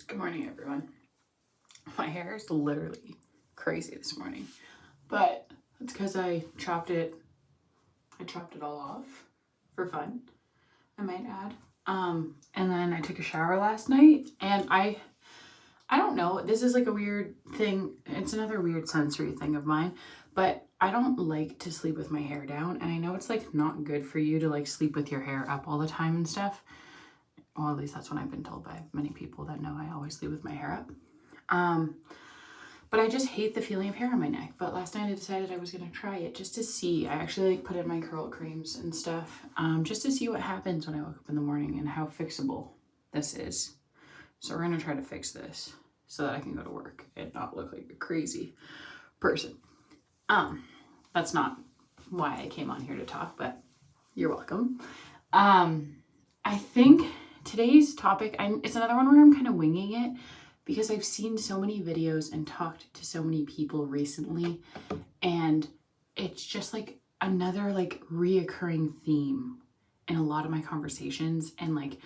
Good morning, everyone. My hair is literally crazy this morning, but that's because I chopped it all off for fun, I might add. And then I took a shower last night, and I don't know, this is like a weird thing. It's another weird sensory thing of mine, but I don't like to sleep with my hair down, and I know it's like not good for you to like sleep with your hair up all the time and stuff. Well, at least that's what I've been told by many people that know I always sleep with my hair up. But I just hate the feeling of hair on my neck. But last night I decided I was gonna try it just to see. I actually like put in my curl creams and stuff, just to see what happens when I wake up in the morning and how fixable this is. So we're gonna try to fix this so that I can go to work and not look like a crazy person. That's not why I came on here to talk, but you're welcome. I think today's topic, it's another one where I'm kind of winging it because I've seen so many videos and talked to so many people recently, and it's just like another like reoccurring theme in a lot of my conversations, and like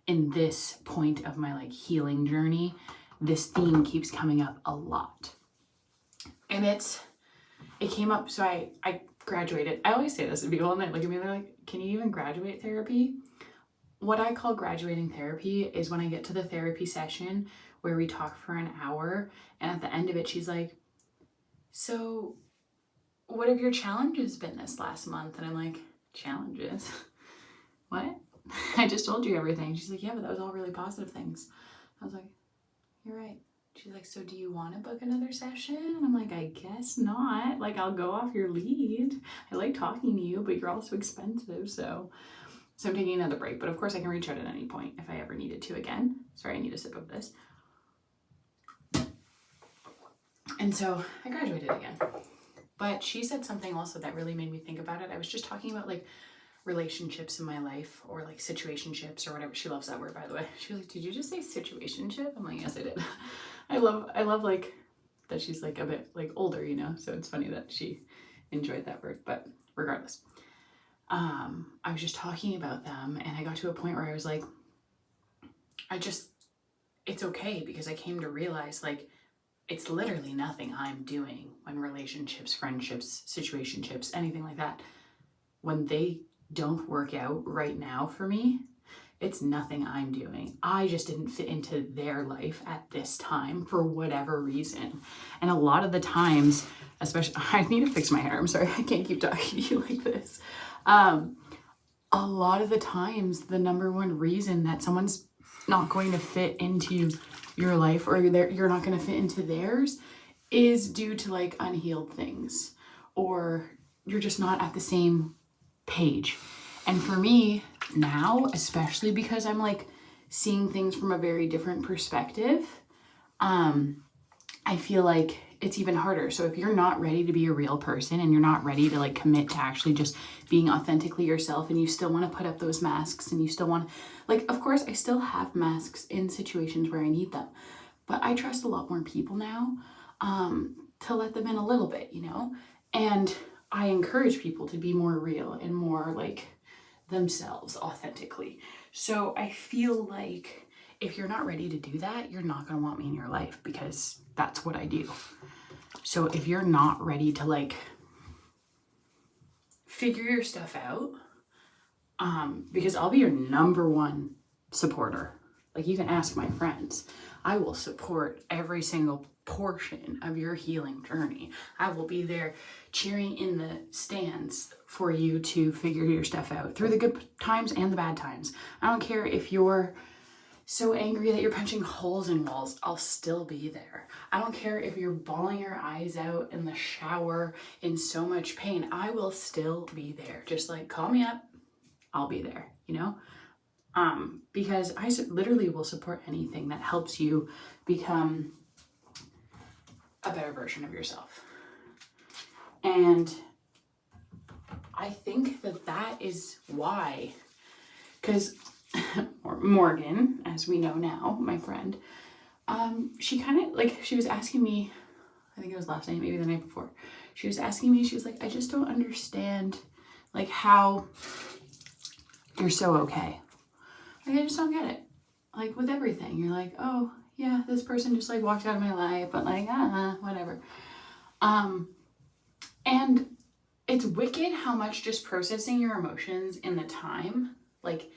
in this point of my like healing journey, this theme keeps coming up a lot. And it came up, so I graduated. I always say this to people and they look at me, they're like, can you even graduate therapy? What I call graduating therapy is when I get to the therapy session where we talk for an hour, and at the end of it, she's like, so what have your challenges been this last month? And I'm like, challenges? What? I just told you everything. She's like, yeah, but that was all really positive things. I was like, you're right. She's like, so do you want to book another session? And I'm like, I guess not. Like, I'll go off your lead. I like talking to you, but you're also expensive, so I'm taking another break, but of course I can reach out at any point if I ever needed to again. Sorry, I need a sip of this. And so I graduated again. But she said something also that really made me think about it. I was just talking about like relationships in my life, or like situationships or whatever. She loves that word, by the way. She was like, did you just say situationship? I'm like, yes, I did. I love like that she's like a bit like older, you know? So it's funny that she enjoyed that word, but regardless. I was just talking about them, and I got to a point where I was like, it's okay, because I came to realize like it's literally nothing I'm doing when relationships, friendships, situationships, anything like that, when they don't work out right now for me, it's nothing I'm doing. I just didn't fit into their life at this time for whatever reason. And a lot of the times, especially, I need to fix my hair. I'm sorry, I can't keep talking to you like this. A lot of the times, the number one reason that someone's not going to fit into your life, or you're not going to fit into theirs, is due to like unhealed things, or you're just not at the same page. And for me now, especially because I'm like seeing things from a very different perspective, I feel like it's even harder. So if you're not ready to be a real person, and you're not ready to like commit to actually just being authentically yourself, and you still want to put up those masks, and you still want to, like, of course I still have masks in situations where I need them, but I trust a lot more people now, to let them in a little bit, you know? And I encourage people to be more real and more like themselves authentically. So I feel like if you're not ready to do that, you're not going to want me in your life, because that's what I do. So if you're not ready to like figure your stuff out, because I'll be your number one supporter. Like, you can ask my friends. I will support every single portion of your healing journey. I will be there cheering in the stands for you to figure your stuff out through the good times and the bad times. I don't care if you're so angry that you're punching holes in walls, I'll still be there. I don't care if you're bawling your eyes out in the shower in so much pain, I will still be there. Just like, call me up, I'll be there, you know? Because I literally will support anything that helps you become a better version of yourself. And I think that is why, because Morgan, as we know now, my friend, she kind of like, she was asking me, I think it was last night, maybe the night before, she was asking me, she was like, I just don't understand like how you're so okay. Like, I just don't get it. Like, with everything, you're like, oh yeah, this person just like walked out of my life, but like, whatever. And it's wicked how much just processing your emotions in the time, like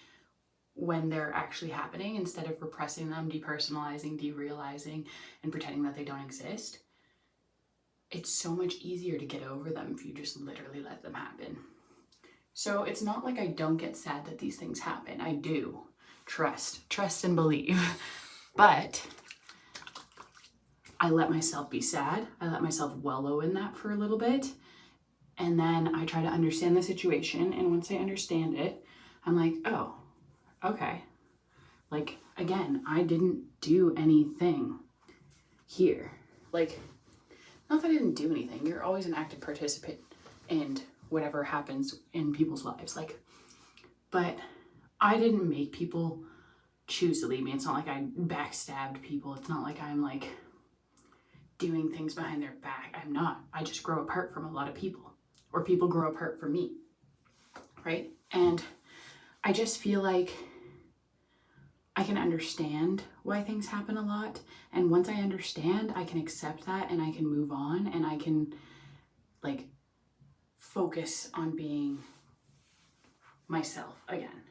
when they're actually happening, instead of repressing them, depersonalizing, derealizing, and pretending that they don't exist, it's so much easier to get over them if you just literally let them happen. So it's not like I don't get sad that these things happen. I do. Trust and believe. But I let myself be sad. I let myself wallow in that for a little bit. And then I try to understand the situation. And once I understand it, I'm like, oh, okay. Like, again, I didn't do anything here. Like, not that I didn't do anything. You're always an active participant in whatever happens in people's lives. Like, but I didn't make people choose to leave me. It's not like I backstabbed people. It's not like I'm like doing things behind their back. I'm not. I just grow apart from a lot of people, or people grow apart from me, right? And I just feel like I can understand why things happen a lot. And once I understand, I can accept that and I can move on and I can like focus on being myself again.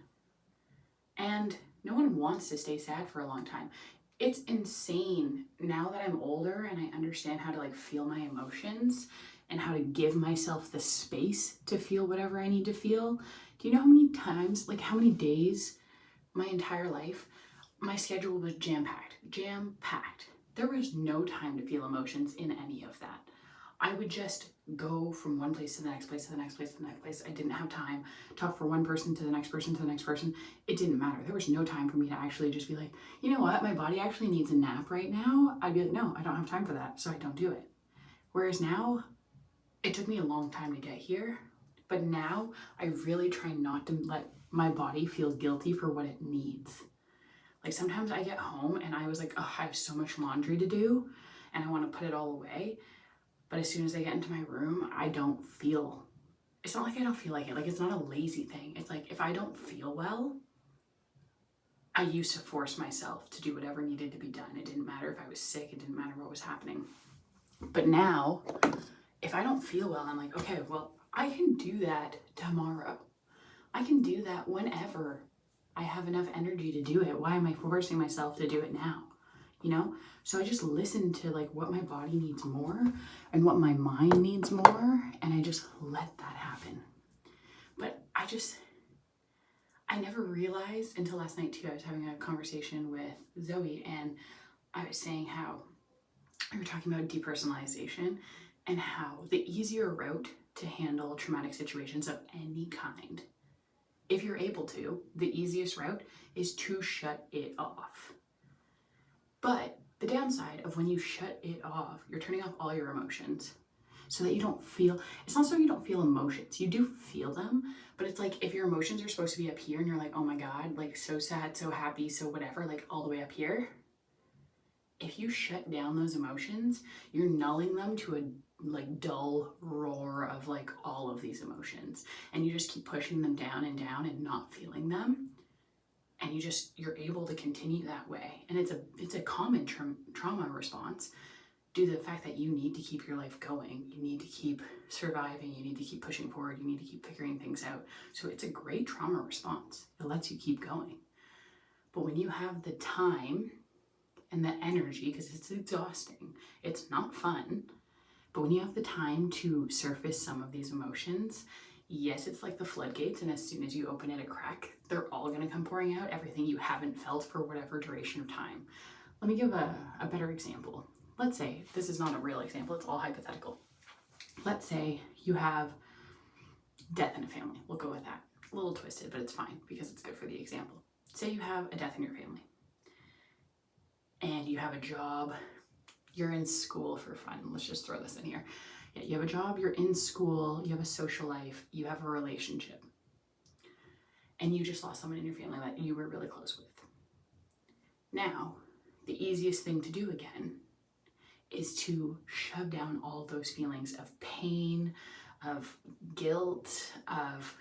And no one wants to stay sad for a long time. It's insane now that I'm older and I understand how to like feel my emotions and how to give myself the space to feel whatever I need to feel. Do you know how many times, like how many days my entire life, my schedule was jam-packed. There was no time to feel emotions in any of that. I would just go from one place to the next place, to the next place, to the next place. I didn't have time to talk from one person to the next person to the next person. It didn't matter. There was no time for me to actually just be like, you know what, my body actually needs a nap right now. I'd be like, no, I don't have time for that, so I don't do it. Whereas now, it took me a long time to get here, but now I really try not to let my body feel guilty for what it needs. Like sometimes I get home and I was like, oh, I have so much laundry to do and I want to put it all away. But as soon as I get into my room, I don't feel, it's not like I don't feel like it. Like it's not a lazy thing. It's like if I don't feel well, I used to force myself to do whatever needed to be done. It didn't matter if I was sick. It didn't matter what was happening. But now, if I don't feel well, I'm like, okay, well, I can do that tomorrow. I can do that whenever I have enough energy to do it. Why am I forcing myself to do it now? You know? So I just listen to like what my body needs more and what my mind needs more, and I just let that happen. But I never realized until last night too. I was having a conversation with Zoe and I was saying how we were talking about depersonalization and how the easier route to handle traumatic situations of any kind, if you're able to, the easiest route is to shut it off. But the downside of when you shut it off, you're turning off all your emotions so that you don't feel, it's not so you don't feel emotions. You do feel them, but it's like if your emotions are supposed to be up here and you're like, oh my God, like so sad, so happy, so whatever, like all the way up here. If you shut down those emotions, you're nulling them to a like dull roar of like all of these emotions. And you just keep pushing them down and not feeling them. And you're able to continue that way. And it's a common trauma response due to the fact that you need to keep your life going. You need to keep surviving. You need to keep pushing forward. You need to keep figuring things out. So it's a great trauma response. It lets you keep going. But when you have the time and the energy, because it's exhausting, it's not fun, but when you have the time to surface some of these emotions, yes, it's like the floodgates, and as soon as you open it a crack, they're all going to come pouring out, everything you haven't felt for whatever duration of time. Let me give a better example. Let's say, this is not a real example, it's all hypothetical. Let's say you have death in a family. We'll go with that. A little twisted, but it's fine because it's good for the example. Say you have a death in your family and you have a job, you're in school for fun. Let's just throw this in here. Yeah, you have a job, you're in school, you have a social life, you have a relationship, and you just lost someone in your family that you were really close with. Now, the easiest thing to do again is to shove down all those feelings of pain, of guilt, of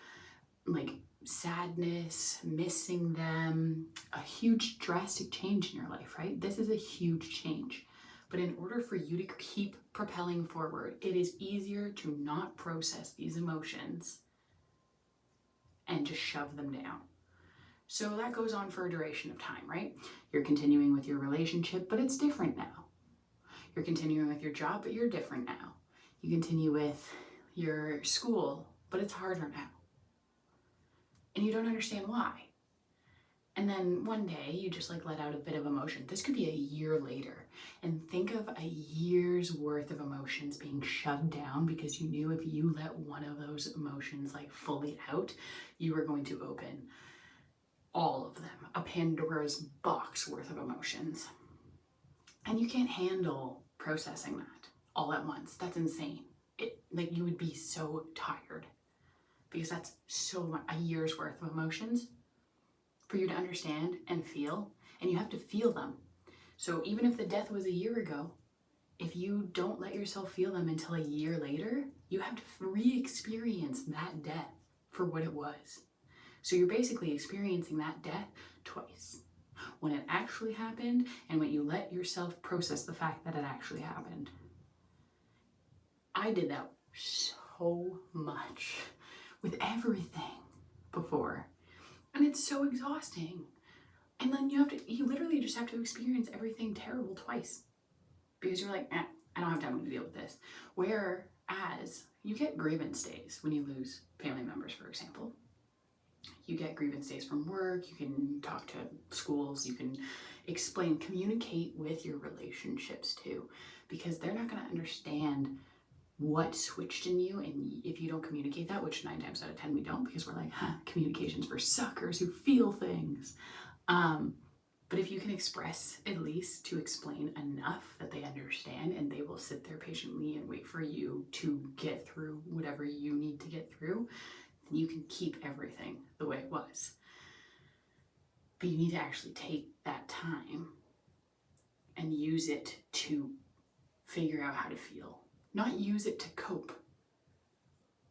like sadness, missing them, a huge drastic change in your life, right? This is a huge change. But in order for you to keep propelling forward, it is easier to not process these emotions and just shove them down. So that goes on for a duration of time, right? You're continuing with your relationship, but it's different now. You're continuing with your job, but you're different now. You continue with your school, but it's harder now. And you don't understand why. And then one day you just like let out a bit of emotion. This could be a year later. And think of a year's worth of emotions being shoved down because you knew if you let one of those emotions like fully out, you were going to open all of them, a Pandora's box worth of emotions. And you can't handle processing that all at once. That's insane. Like you would be so tired because that's so much, a year's worth of emotions for you to understand and feel, and you have to feel them. So even if the death was a year ago, if you don't let yourself feel them until a year later, you have to re-experience that death for what it was. So you're basically experiencing that death twice. When it actually happened and when you let yourself process the fact that it actually happened. I did that so much with everything before. And it's so exhausting. And then you literally just have to experience everything terrible twice. Because you're like, I don't have time to deal with this. Whereas you get grievance days when you lose family members, for example. You get grievance days from work, you can talk to schools, you can explain, communicate with your relationships too, because they're not going to understand what switched in you, and if you don't communicate that, which 9 times out of 10 we don't, because we're like, communication's for suckers who feel things. But if you can express, at least to explain enough that they understand, and they will sit there patiently and wait for you to get through whatever you need to get through, then you can keep everything the way it was. But you need to actually take that time and use it to figure out how to feel. Not use it to cope.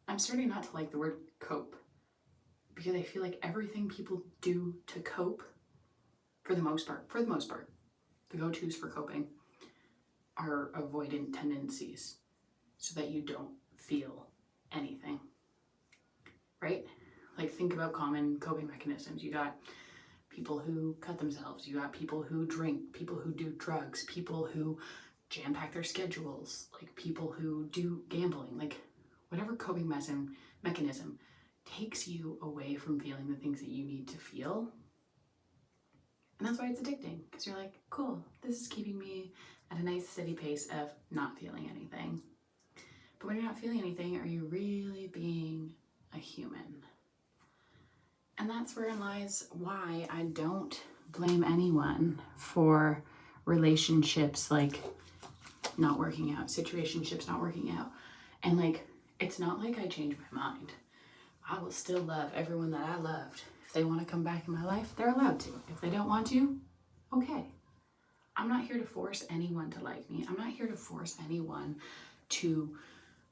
I'm starting not to like the word cope because I feel like everything people do to cope, for the most part, the go-tos for coping are avoidant tendencies so that you don't feel anything, right? Like think about common coping mechanisms. You got people who cut themselves, you got people who drink, people who do drugs, people who jam-pack their schedules, like people who do gambling, like whatever coping mechanism takes you away from feeling the things that you need to feel. And that's why it's addicting, because you're like, cool, this is keeping me at a nice steady pace of not feeling anything. But when you're not feeling anything, are you really being a human? And that's wherein lies why I don't blame anyone for relationships like not working out, situationships not working out. And like, it's not like I changed my mind. I will still love everyone that I loved. If they want to come back in my life, they're allowed to. If they don't want to, okay. I'm not here to force anyone to like me. I'm not here to force anyone to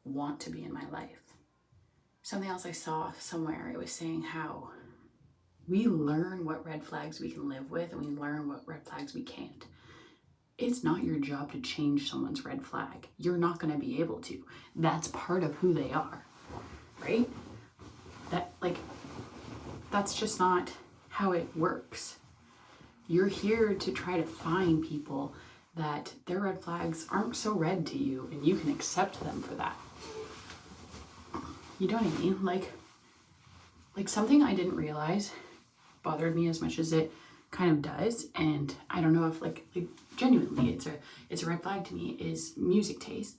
want to be in my life. Something else I saw somewhere, it was saying how we learn what red flags we can live with and we learn what red flags we can't. It's not your job to change someone's red flag. You're not going to be able to. That's part of who they are, right? That's just not how it works. You're here to try to find people that their red flags aren't so red to you and you can accept them for that. You know what I mean? Like something I didn't realize bothered me as much as it kind of does, and I don't know if like genuinely it's a red flag to me, is music taste.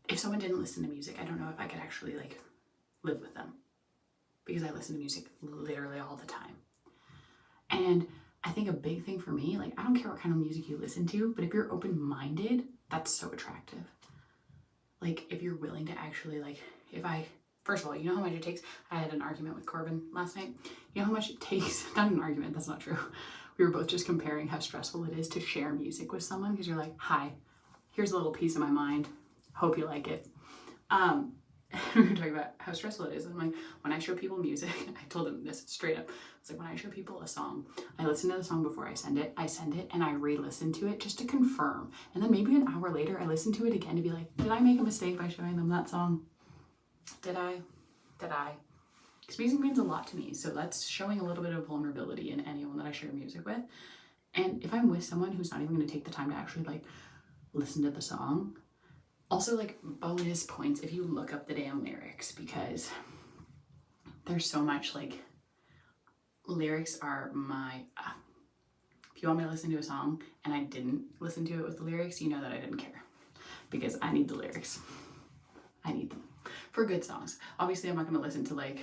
If someone didn't listen to music, I don't know if I could actually like live with them, because I listen to music literally all the time. And I think a big thing for me, like I don't care what kind of music you listen to, but if you're open-minded, that's so attractive. Like if you're willing to actually first of all, you know how much it takes? I had an argument with Corbin last night. You know how much it takes? Not an argument, that's not true. We were both just comparing how stressful it is to share music with someone, because you're like, hi, here's a little piece of my mind. Hope you like it. we were talking about how stressful it is. I'm like, when I show people music, I told them this straight up. It's like, when I show people a song, I listen to the song before I send it, and I re-listen to it just to confirm. And then maybe an hour later, I listen to it again to be like, did I make a mistake by showing them that song? Did I? Because music means a lot to me. So that's showing a little bit of vulnerability in anyone that I share music with. And if I'm with someone who's not even going to take the time to actually like listen to the song, also like bonus points if you look up the damn lyrics, because there's so much like lyrics are my if you want me to listen to a song and I didn't listen to it with the lyrics, you know that I didn't care, because I need the lyrics. I need them for good songs. Obviously I'm not going to listen to like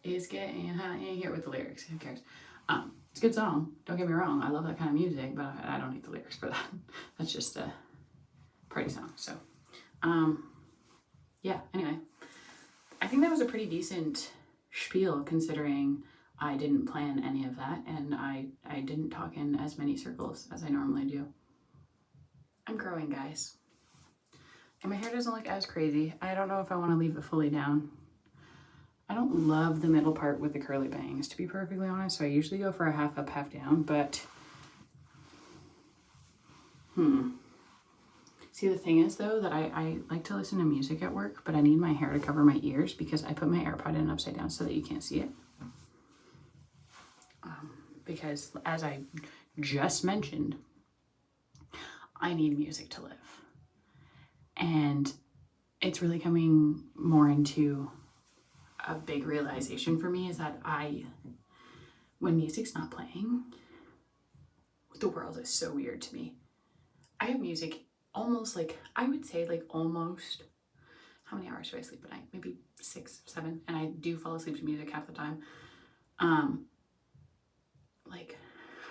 It's Getting Hot in Here with the lyrics. Who cares? It's a good song, don't get me wrong, I love that kind of music, but I don't need the lyrics for that. That's just a party song. So yeah, anyway, I think that was a pretty decent spiel considering I didn't plan any of that, and I didn't talk in as many circles as I normally do. I'm growing, guys, and my hair doesn't look as crazy. I don't know if I want to leave it fully down. I don't love the middle part with the curly bangs, to be perfectly honest, so I usually go for a half up, half down, but See, the thing is though, that I like to listen to music at work, but I need my hair to cover my ears because I put my AirPod in upside down so that you can't see it. Because as I just mentioned, I need music to live. And it's really coming more into a big realization for me is that when music's not playing, the world is so weird to me. I have music almost like, I would say like almost, how many hours do I sleep at night? Maybe 6, 7, and I do fall asleep to music half the time. Like,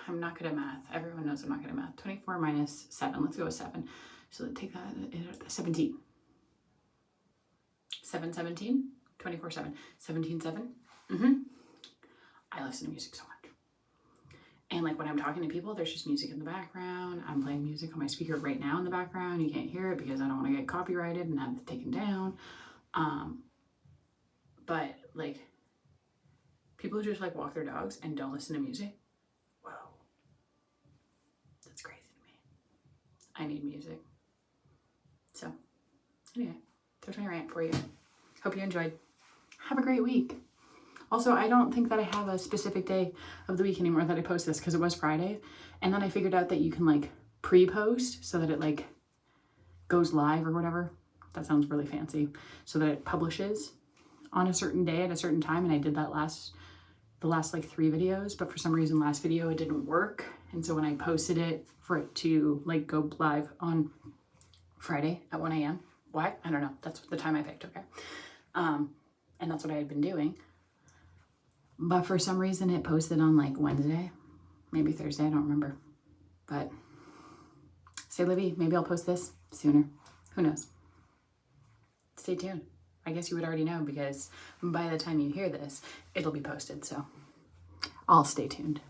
I'm not good at math. Everyone knows I'm not good at math. 24 minus 7, let's go with 7. So take that, 17. 7, 17, 24, 7, 17, 7. I listen to music so much. And like when I'm talking to people, there's just music in the background. I'm playing music on my speaker right now in the background. You can't hear it because I don't want to get copyrighted and have it taken down. But like people who just like walk their dogs and don't listen to music, whoa, that's crazy to me. I need music. So anyway, there's my rant for you. Hope you enjoyed. Have a great week. Also, I don't think that I have a specific day of the week anymore that I post this because it was Friday. And then I figured out that you can like pre-post so that it like goes live or whatever. That sounds really fancy. So that it publishes on a certain day at a certain time. And I did that the last like 3 videos, but for some reason last video it didn't work. And so when I posted it for it to like go live on Friday at 1 a.m. Why? I don't know. That's the time I picked, okay? And that's what I had been doing. But for some reason it posted on like Wednesday, maybe Thursday, I don't remember. But say Livy, maybe I'll post this sooner. Who knows? Stay tuned. I guess you would already know because by the time you hear this, it'll be posted. So I'll stay tuned.